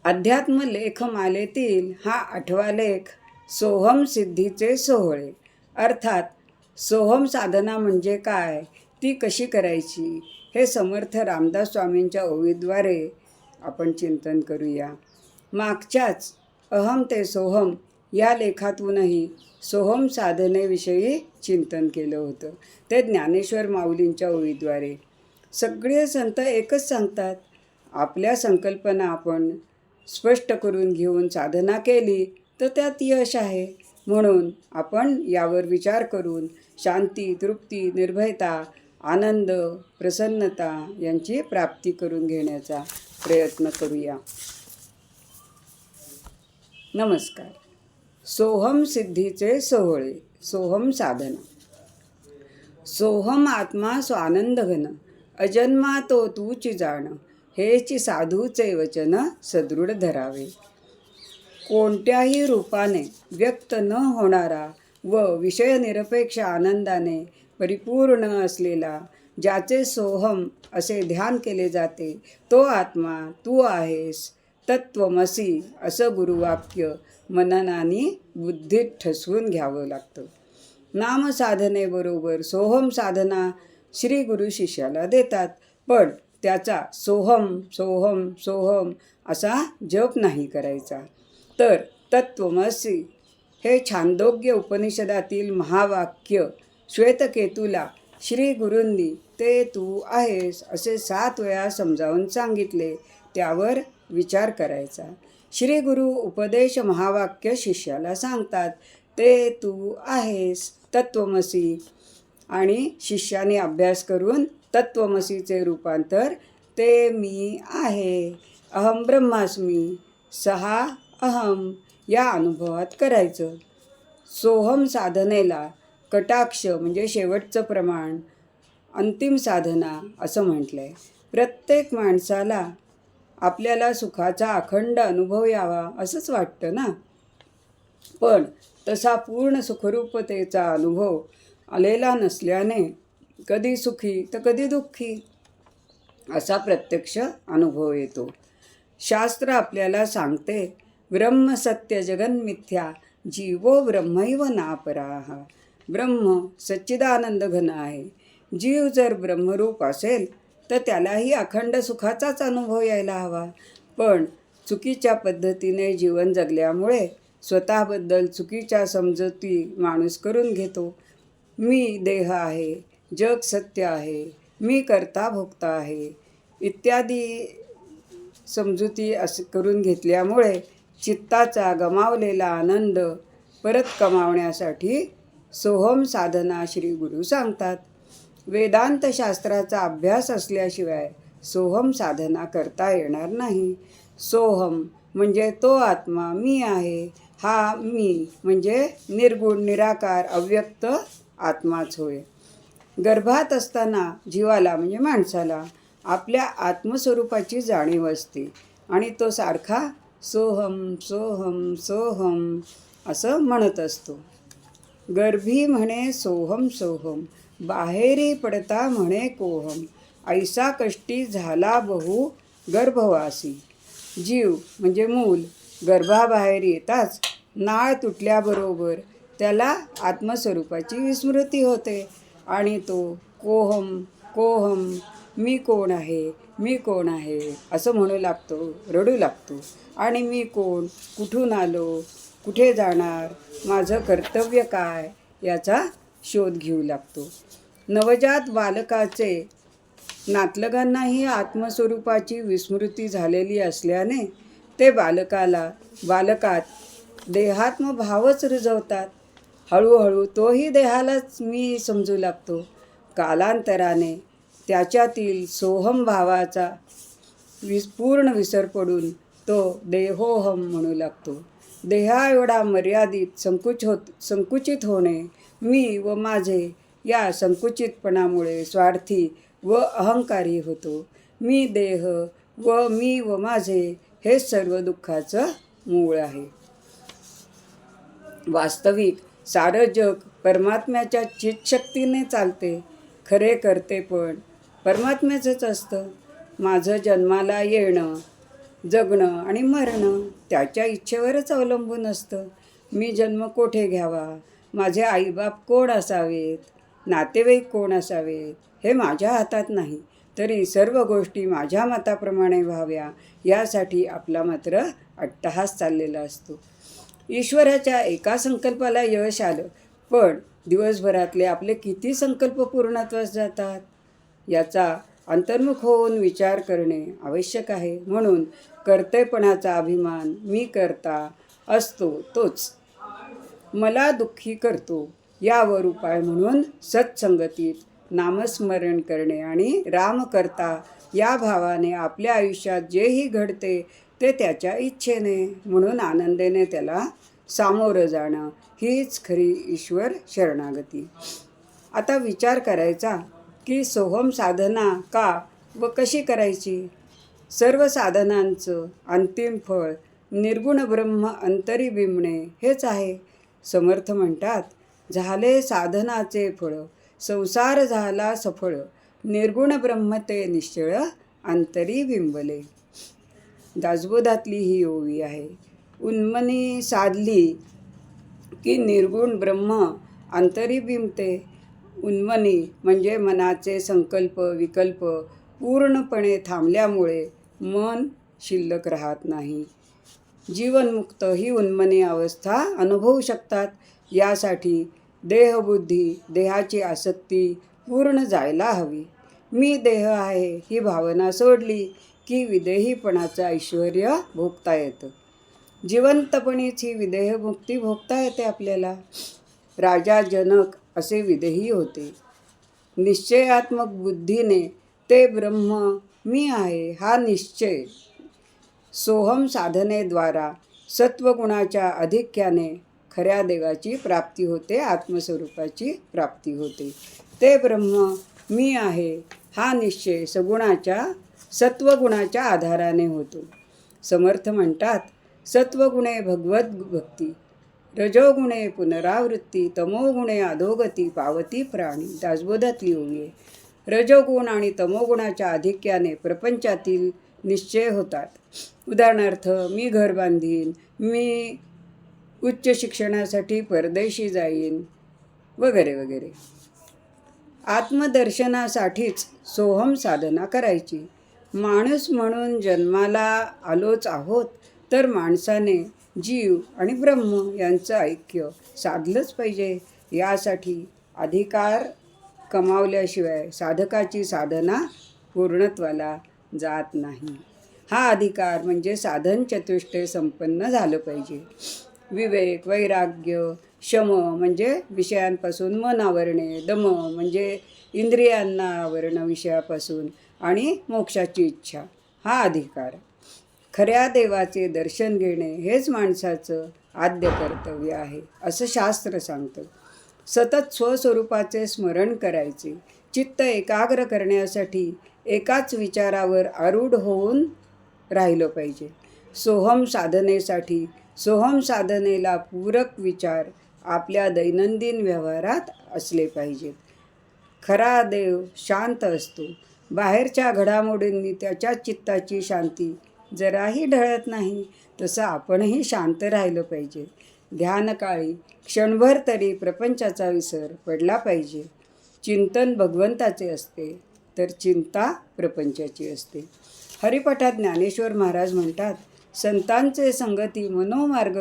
अध्यात्म लेखमालेतील हा 8वा लेख सोहम सिद्धीचे सोहळे. अर्थात सोहम साधना म्हणजे काय, ती कशी करायची, हे समर्थ रामदास स्वामींच्या ओवीद्वारे आपण चिंतन करूया. मागच्याच अहम ते सोहम या लेखातूनही सोहम साधनेविषयी चिंतन केलं होतं. ते ज्ञानेश्वर माऊलींच्या ओवीद्वारे. सगळे संत एकच सांगतात, आपल्या संकल्पना आपण स्पष्ट करून घेऊन साधना केली तर त्यात यश आहे. म्हणून आपण यावर विचार करून शांती, तृप्ती, निर्भयता, आनंद, प्रसन्नता यांची प्राप्ती करून घेण्याचा प्रयत्न करूया. नमस्कार. सोहम सिद्धीचे सोहळे. सोहम साधना. सोहम आत्मा स्वानंद घन, अजन्मा तो तूची जाण, हेची साधूचे वचन सदृढ धरावे. कोणत्याही रूपाने व्यक्त न होणारा व विषयनिरपेक्ष आनंदाने परिपूर्ण असलेला, ज्याचे सोहम असे ध्यान केले जाते, तो आत्मा तू आहेस, तत्त्वमसी असं गुरुवाक्य मननाने बुद्धीत ठसवून घ्यावं लागतं. नामसाधनेबरोबर सोहम साधना श्री गुरु शिष्याला देतात, पण त्याचा सोहम सोहम सोहम असा जप नाही करायचा. तर तत्त्वमसी हे छांदोग्य उपनिषदातील महावाक्य श्वेतकेतूला श्री गुरूंनी ते तू आहेस असे 7 वेळा समजावून सांगितले. त्यावर विचार करायचा. श्री गुरु उपदेश महावाक्य शिष्याला सांगतात, ते तू आहेस तत्त्वमसी, आणि शिष्याने अभ्यास करून तत्त्वमसीचे रूपांतर ते मी आहे, अहम ब्रह्मास्मी, 6 अहम या अनुभवात करायचं. सोहम साधनेला कटाक्ष म्हणजे शेवटचं प्रमाण, अंतिम साधना असं म्हटलं आहे. प्रत्येक माणसाला आपल्याला सुखाचा अखंड अनुभव यावा असंच वाटतं ना, पण तसा पूर्ण सुखरूपतेचा अनुभव आलेला नसल्याने कधी सुखी तर कधी दुःखी असा प्रत्यक्ष अनुभव येतो. शास्त्र आपल्याला सांगते, ब्रह्म सत्य जगन मिथ्या, जीवो ब्रह्मैव नापराः. ब्रह्म सच्चिदानंद घन आहे. जीव जर ब्रह्मरूप असेल तर त्यालाही अखंड सुखाचाच अनुभव यायला हवा. पण चुकीच्या पद्धतीने जीवन जगल्यामुळे स्वतःबद्दल चुकीच्या समजुती माणूस करून घेतो. मी देह आहे, जग सत्य आहे, मी करता भोगता आहे इत्यादी समजुती असं करून घेतल्यामुळे चित्ताचा गमावलेला आनंद परत कमावण्यासाठी सोहम साधना श्री गुरु सांगतात. वेदांत शास्त्राचा अभ्यास असल्याशिवाय सोहम साधना करता येणार नाही. सोहम म्हणजे तो आत्मा मी आहे. हा मी म्हणजे निर्गुण, निराकार, अव्यक्त आत्माच होय. गर्भात असताना जीवाला म्हणजे माणसाला आपल्या आत्मस्वरूपाची जाणीव असते आणि तो सारखा सोहम सोहम सोहम असं म्हणत असतो. गर्भी म्हणे सोहम सोहम, बाहेरी पडता म्हणे कोहम, ऐसा कष्टी झाला बहु गर्भवासी. जीव म्हणजे मूल गर्भाबाहेर येताच नाळ तुटल्याबरोबर त्याला आत्मस्वरूपाची विस्मृती होते आणि तो कोहम कोहम, मी कोण आहे, मी कोण आहे असं म्हणू लागतो, रडू लागतो. आणि मी कोण, कुठून आलो, कुठे जाणार, माझं कर्तव्य काय याचा शोध घेऊ लागतो. नवजात बालकाचे नातलगांनाही आत्मस्वरूपाची विस्मृती झालेली असल्याने ते बालकात देहात्मभावच रुजवतात. हळूहळू तोही देहालाच मी समजू लागतो. कालांतराने त्याच्यातील सोहम भावाचा पूर्ण विसर पडून तो देहोहम म्हणू लागतो. देहा एवढा मर्यादित संकुचित होणे, मी व माझे या संकुचितपणामुळे स्वार्थी व अहंकारी होतो. मी देह व मी व माझे हे सर्व दुःखाचं मूळ आहे. वास्तविक सारं जग परमात्म्याच्या चितशक्तीने चालते. खरे करते पण परमात्म्याचंच असतं. माझं जन्माला येणं, जगणं आणि मरणं त्याच्या इच्छेवरच अवलंबून असतं. मी जन्म कोठे घ्यावा, माझे आईबाप कोण असावेत, नातेवाईक कोण असावेत, हे माझ्या हातात नाही. तरी सर्व गोष्टी माझ्या मताप्रमाणे व्हाव्या यासाठी आपला मात्र अट्टहास चाललेला असतो. ईश्वराच्या एका संकल्पाला यश आलं, पण दिवसभरातले आपले किती संकल्प पूर्णत्वास जातात याचा अंतर्मुख होऊन विचार करणे आवश्यक आहे. म्हणून कर्तेपणाचा अभिमान, मी करता असतो तोच मला दुःखी करतो, यावर उपाय म्हणून सत्संगतीत नामस्मरण करणे आणि राम करता या भावाने आपल्या आयुष्यात जेही घडते ते त्याच्या इच्छेने म्हणून आनंदाने त्याला सामोरं जाणं हीच खरी ईश्वर शरणागती. आता विचार करायचा की सोहम साधना का व कशी करायची. सर्व साधनांचं अंतिम फळ निर्गुण ब्रह्म अंतरी बिंबणे हेच आहे. समर्थ म्हणतात, झाले साधनाचे फळ, संसार झाला सफळ, निर्गुण ब्रह्म ते निश्चळ अंतरी बिंबले. दासबोधातली ही ओवी आहे. उन्मनी साधली की निर्गुण ब्रह्म अंतरी बिंबते. उन्मनी म्हणजे मनाचे संकल्प विकल्प पूर्णपणे थांबल्यामुळे मन शिल्लक राहत नाही. जीवनमुक्त ही उन्मनी अवस्था अनुभवू शकतात. यासाठी देहबुद्धी देहाची आसक्ती पूर्ण जायला हवी. मी देह आहे ही भावना सोडली की विदेहीपणाचं ऐश्वर्य भोगता येतं. जिवंतपणीच ही विदेहमुक्ती भोगता येते आपल्याला. राजा जनक असे विदेही होते. निश्चयात्मक बुद्धीने ते ब्रह्म मी आहे हा निश्चय सोहम साधनेद्वारा सत्वगुणाच्या अधिक्याने खऱ्या देवाची प्राप्ती होते, आत्मस्वरूपाची प्राप्ती होते. ते ब्रह्म मी आहे हा निश्चय सत्वगुणाच्या आधाराने होतो. समर्थ म्हणतात, सत्वगुणे भगवत भक्ती, रजोगुणे पुनरावृत्ती, तमोगुणे अधोगती पावती प्राणी. दासबोधातली ओवी आहे. रजोगुण आणि तमोगुणाच्या आधिक्याने प्रपंचातील निश्चय होतात. उदाहरणार्थ, मी घर बांधीन, मी उच्च शिक्षणासाठी परदेशी जाईन वगैरे वगैरे. आत्मदर्शनासाठीच सोहम साधना करायची. माणूस म्हणून जन्माला आलोच आहोत तर माणसाने जीव आणि ब्रह्म यांचं ऐक्य साधलंच पाहिजे. यासाठी अधिकार कमावल्याशिवाय साधकाची साधना पूर्णत्वाला जात नाही. हा अधिकार म्हणजे साधन चतुष्टय संपन्न झालं पाहिजे. विवेक, वैराग्य, शम म्हणजे विषयांपासून मन आवरणे, दम म्हणजे इंद्रियांना आवरणं विषयापासून, आणि मोक्षाची इच्छा हा अधिकार. खऱ्या देवाचे दर्शन घेणे हेच माणसाचं आद्य कर्तव्य आहे असं शास्त्र सांगतं. सतत स्वस्वरूपाचे स्मरण करायचे. चित्त एकाग्र करण्यासाठी एकाच विचारावर आरूढ होऊन राहिलं पाहिजे. सोहम साधनेसाठी सोहम साधनेला पूरक विचार आपल्या दैनंदिन व्यवहारात असले पाहिजेत. खरा देव शांत असतो. बाहेरच्या घडामोडींनी त्याच्या चित्ताची शांती जराही ढळत नाही. तसं आपणही शांत राहिलं पाहिजे. ध्यानकाळी क्षणभर तरी प्रपंचाचा विसर पडला पाहिजे. चिंतन भगवंताचे असते तर चिंता प्रपंचाची असते. हरिपाठात ज्ञानेश्वर महाराज म्हणतात, संतांचे संगती मनोमार्ग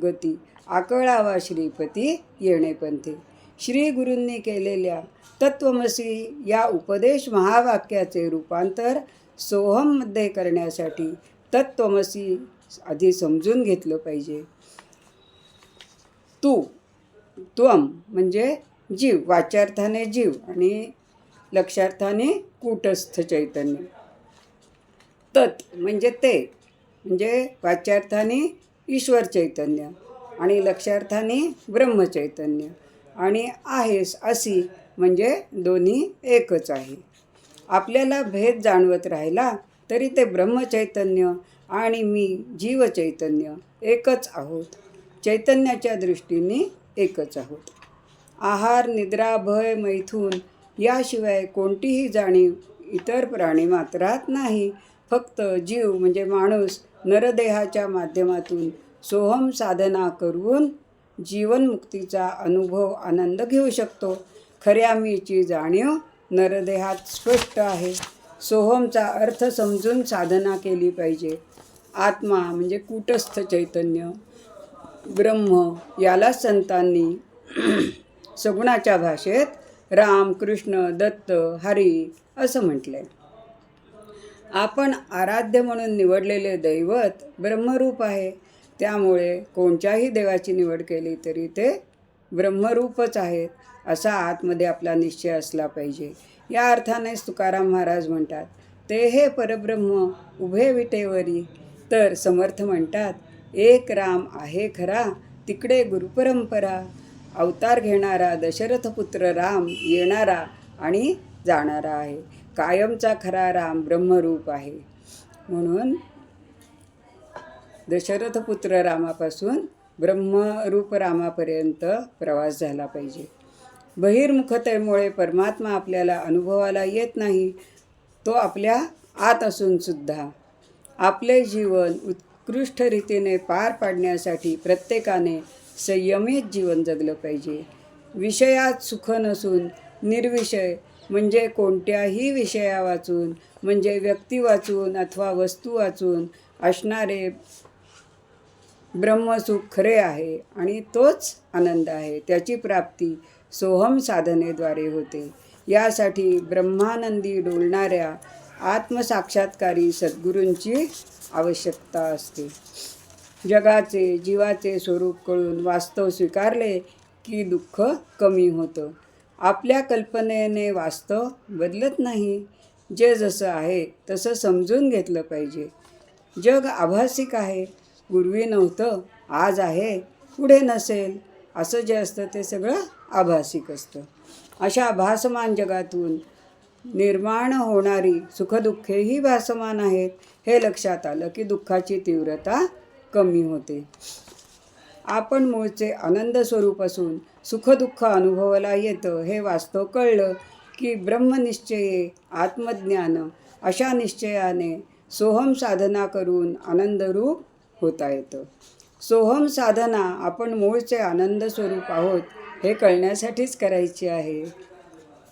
गती, आकळावा श्रीपती येणे पंथे. श्री गुरूंनी केलेल्या तत्वमसी या उपदेश महावाक्याचे रूपांतर सोहममध्ये करण्यासाठी तत्वमसी आधी समजून घेतलं पाहिजे. त्वम म्हणजे जीव, वाच्यार्थाने जीव आणि लक्षार्थाने कूटस्थ चैतन्य. तत् म्हणजे ते, म्हणजे वाच्यार्थाने ईश्वर चैतन्य आणि लक्षार्थाने ब्रह्मचैतन्य. आणि आहेस असी म्हणजे दोन्ही एकच आहे. आपल्याला भेद जाणवत राहिला तरी ते ब्रह्मचैतन्य आणि मी जीवचैतन्य एकच आहोत. चैतन्याच्या दृष्टीने एकच आहोत. आहार, निद्रा, भय, मैथून याशिवाय कोणतीही जाणीव इतर प्राणीमात्रात नाही. फक्त जीव म्हणजे माणूस नरदेहाच्या माध्यमातून सोहम साधना करून जीवनमुक्तीचा अनुभव आनंद घेऊ शकतो. खऱ्या मीची जाणीव नरदेहात स्पष्ट आहे. सोहमचा अर्थ समजून साधना केली पाहिजे. आत्मा म्हणजे कूटस्थ चैतन्य ब्रह्म, याला संतांनी सगुणाच्या भाषेत राम, कृष्ण, दत्त, हरी असं म्हटलंय. आपण आराध्य म्हणून निवडलेले दैवत ब्रह्मरूप आहे. त्यामुळे कोणत्याही देवाची निवड केली तरी ते ब्रह्मरूपच आहेत असा आतमध्ये आपला निश्चय असला पाहिजे. या अर्थानेच तुकाराम महाराज म्हणतात, ते हे परब्रह्म उभे विटेवरी. तर समर्थ म्हणतात, एक राम आहे खरा, तिकडे गुरुपरंपरा. अवतार घेणारा दशरथपुत्र राम येणारा आणि जाणारा आहे. कायमचा खरा राम ब्रह्मरूप आहे. म्हणून दशरथपुत्र रामापासून ब्रह्मरूप रामापर्यंत प्रवास झाला पाहिजे. बहिर्मुखतेमुळे परमात्मा आपल्याला अनुभवाला येत नाही. तो आपल्या आत असूनसुद्धा आपले जीवन उत्कृष्ट रीतीने पार पाडण्यासाठी प्रत्येकाने संयमित जीवन जगलं पाहिजे. विषयात सुख नसून निर्विषय म्हणजे कोणत्याही विषया वाचून म्हणजे व्यक्ती वाचून अथवा वस्तू वाचून असणारे ब्रह्मसुख खरे आहे आणि तोच आनंद आहे. त्याची प्राप्ती सोहम साधनेद्वारे होते. यासाठी ब्रह्मानंदी डोलणाऱ्या आत्मसाक्षात्कारी सद्गुरूंची आवश्यकता असते. जगाचे जीवाचे स्वरूप कळून वास्तव स्वीकारले की दुःख कमी होतं. आपल्या कल्पनेने वास्तव बदलत नाही. जे जसं आहे तसं समजून घेतलं पाहिजे. जग आभासिक आहे. पूर्वी नव्हतं, आज आहे, पुढे नसेल. असं जे असतं ते सगळं आभासिक असतं. अशा भासमान जगातून निर्माण होणारी सुखदुःखेही भासमान आहेत. हे लक्षात आलं की दुःखाची तीव्रता कमी होते. आपण मूळचे आनंद स्वरूप असून सुखदुःख अनुभवाला येतं हे वास्तव कळलं की ब्रह्मनिश्चये आत्मज्ञान अशा निश्चयाने सोहम साधना करून आनंदरूप होता येतं. सोहम साधना आपण मूळचे आनंद स्वरूप आहोत हे कळण्यासाठीच करायची आहे.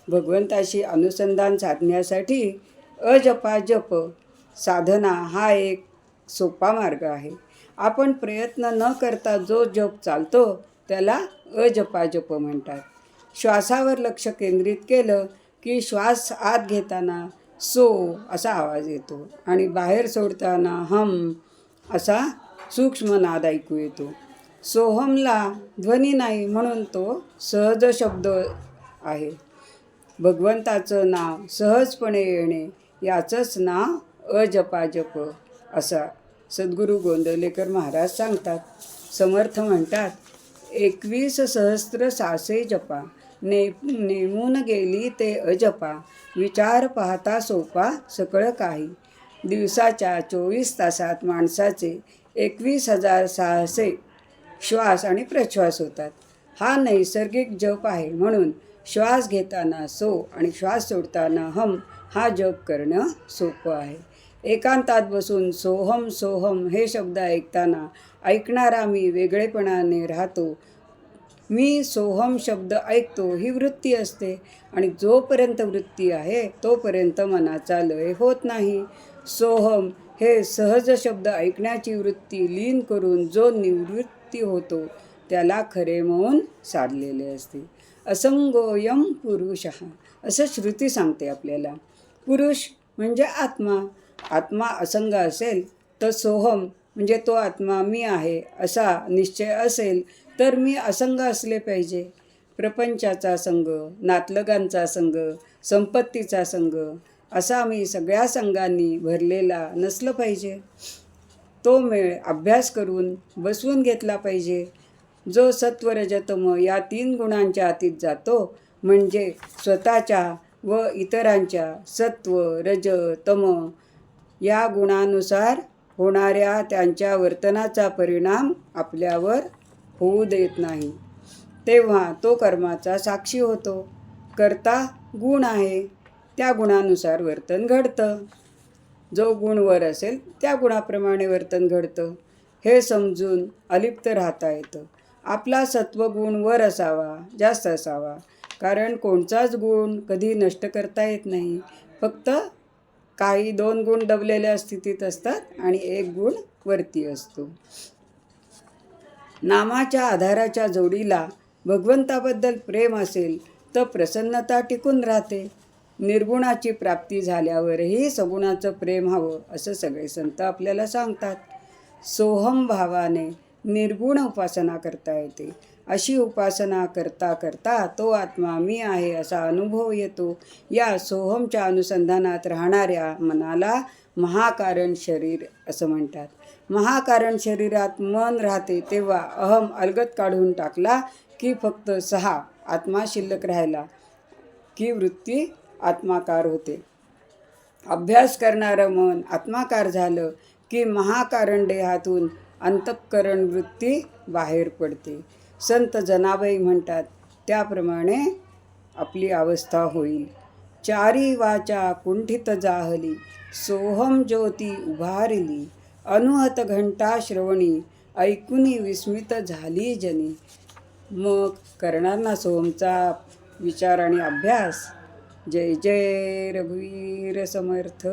भगवंताशी अनुसंधान साधण्यासाठी अजपाजप साधना हा एक सोपा मार्ग आहे. आपण प्रयत्न न करता जो जप चालतो त्याला अजपाजप म्हणतात. श्वासावर लक्ष केंद्रित केलं की श्वास आत घेताना सो असा आवाज येतो आणि बाहेर सोडताना हम असा सूक्ष्म नाद ऐकू येतो. सोहमला ध्वनी नाही म्हणून तो सहज शब्द आहे. भगवंताचं नाव सहजपणे येणे याचंच नाव अजपाजप असा सद्गुरू गोंदवलेकर महाराज सांगतात. समर्थ म्हणतात, 21 सहस्त्र सासे जपा, नेमून गेली ते अजपा, विचार पाहता सोपा सकळ काही. दिवसाच्या 24 तासात माणसाचे 21,600 श्वास आणि प्रश्वास होतात. हा नैसर्गिक जप आहे. म्हणून श्वास घेताना सो आणि श्वास सोडताना हम हा जप करणं सोपं आहे. एकांतात बसून सोहम सोहम हे शब्द ऐकताना ऐकणारा मी वेगळेपणाने राहतो. मी सोहम शब्द ऐकतो ही वृत्ती असते आणि जोपर्यंत वृत्ती आहे तोपर्यंत मनाचा लय होत नाही. सोहम हे सहज शब्द ऐकण्याची वृत्ती लीन करून जो निवृत्ती होतो त्याला खरे मौन साधलेले असते. असंगोयम पुरुषः असं श्रुती सांगते आपल्याला. पुरुष म्हणजे आत्मा. आत्मा असंग असेल तर सोहम म्हणजे तो आत्मा मी आहे असा निश्चय असेल तर मी असंग असले पाहिजे. प्रपंचाचा संग, नातलगांचा संग, संपत्तीचा संग असा मी सगळ्या संघांनी भरलेला नसलं पाहिजे. तो मेळ अभ्यास करून बसवून घेतला पाहिजे. जो सत्व रजतम या 3 गुणांच्या अतीत जातो म्हणजे स्वतःच्या व इतरांच्या सत्व रज तम या गुणानुसार होणाऱ्या त्यांच्या वर्तनाचा परिणाम आपल्यावर होऊ देत नाही. तेव्हा तो कर्माचा साक्षी होतो. कर्ता गुण आहे, त्या गुणानुसार वर्तन घडतं. जो गुण वर असेल त्या गुणाप्रमाणे वर्तन घडतं हे समजून अलिप्त राहता येतं. आपला सत्वगुण वर असावा, जास्त असावा, कारण कोणताच गुण कधी नष्ट करता येत नाही. फक्त काही 2 गुण दबलेल्या स्थितीत असतात आणि 1 गुण वरती असतो. नामाच्या आधाराच्या जोडीला भगवंताबद्दल प्रेम असेल तर प्रसन्नता टिकून राहते. निर्गुणाची प्राप्ती झाल्यावरही सगुणाचं प्रेम हवं असं सगळे संत आपल्याला सांगतात. सोहम भावाने निर्गुण उपासना करता येते. अशी उपासना करता करता तो आत्मा मी आहे असा अनुभव येतो. या सोहमच्या अनुसंधानात राहणाऱ्या मनाला महाकारण शरीर असं म्हणतात. महाकारण शरीरात मन राहते तेव्हा अहम अलगद काढून टाकला की फक्त 6 आत्मा शिल्लक राहिला की वृत्ती आत्माकार होते. अभ्यास करणारं मन आत्माकार झालं की महाकारण देहातून अंतःकरण वृत्ती बाहेर पडते. संत जनाबाई म्हणतात त्याप्रमाणे आपली अवस्था होईल. चारी वाचा कुंठित जाहली, सोहम ज्योती उभारली, अनुहत घंटा श्रवणी, ऐकुनी विस्मित झाली जनी. मग करणार ना सोहमचा विचार आणि अभ्यास. जय जय रघुवीर समर्थ.